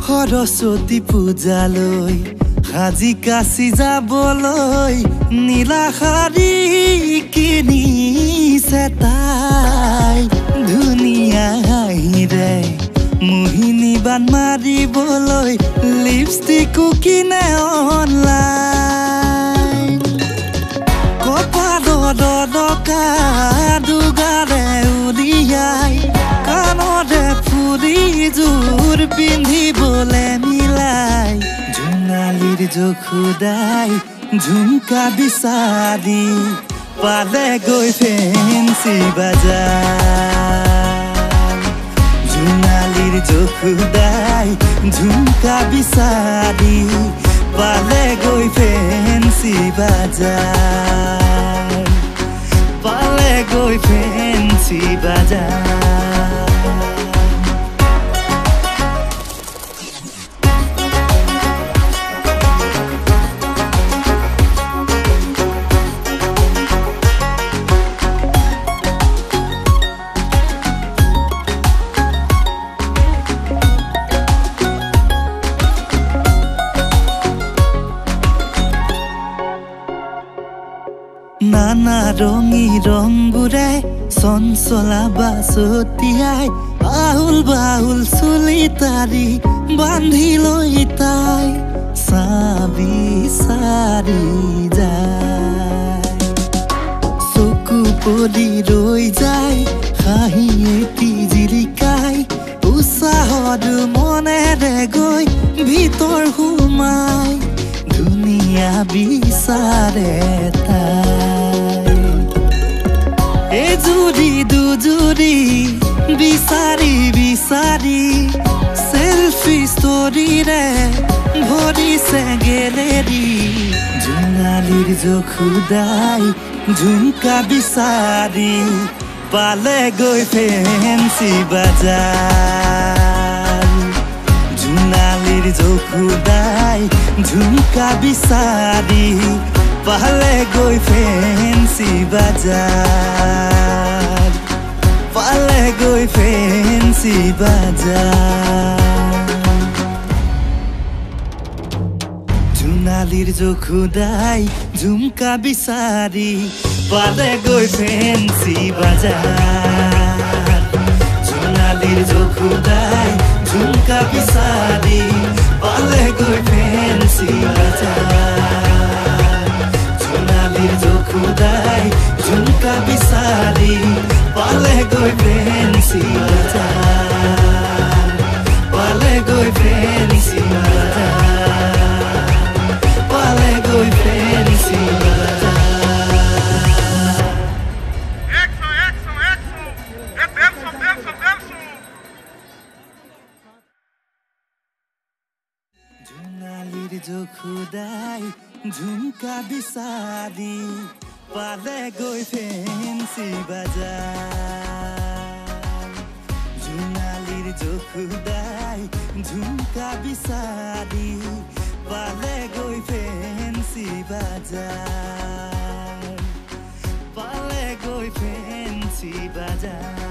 সৰস্বতী পূজালৈ সাজি কাচি যাবলৈ নীলা শাৰী কিনিছে তাই ধুনীয়া হাঁহিৰে মোহিনী বান মাৰিবলৈ লিপষ্টিকো কিনে অনলাইন কপালত ডকা দুগাৰে উলিয়াই কাণতে ফুৰি জোৰ পিন্ধিবলৈ মিলাই জোনালীৰ জখুদাই ঝুমকা বিচাৰি পালেগৈ ফেঞ্চি বাজাৰ জোনালীৰ জখুদাই ঝুমকা বিচাৰি পালেগৈ ফেঞ্চি বাজাৰ পালেগৈ ফেঞ্চি বাজাৰ নানা ৰঙী ৰংবোৰে চঞ্চলা বাছতিয়াই আহুল বাহুল চুলি তাৰি বান্ধি লৈ তাই চাবি চাৰি যায় চকু পৰি ৰৈ যায় হাঁহি এটি জিলিকাই উৎসাহত মনেৰে গৈ ভিতৰ সোমাই ধুনীয়া বিচাৰে তাই এজুৰি দুজুৰি বিচাৰি বিচাৰি সেলফি ষ্টৰিৰে ভৰিছে গেলেৰী জোনালীৰ জখুদাই ঝুমকা বিচাৰি পালেগৈ ফেঞ্চি বাজাৰ জোনালীৰ জখুদাই ঝুমকা বিচাৰি পালেগৈ ফেঞ্চি বাজাৰ পালেগৈ ফেঞ্চি বাজাৰ জোনালীৰ জখুদাই ঝুমকা বিচাৰি পালেগৈ ফেঞ্চি বাজাৰ জোনালীৰ জখুদাই ঝুমকা বিচাৰি পালেগৈ ফেঞ্চি বাজাৰ জোনালীৰ জখুদাই ঝুমকা বিচাৰি পালেগৈ ফেঞ্চি বাজাৰ পালেগৈ ফেঞ্চি বাজাৰ পালেগৈ ফেঞ্চি বাজাৰ জোনালীৰ জখুদাই ঝুমকা বিচাৰি পালেগৈ ফেঞ্চি বাজাৰ জোনালীৰ জখুদাই ঝুমকা বিচাৰি পালেগৈ ফেঞ্চি বাজাৰ পালেগৈ ফেঞ্চি বাজাৰ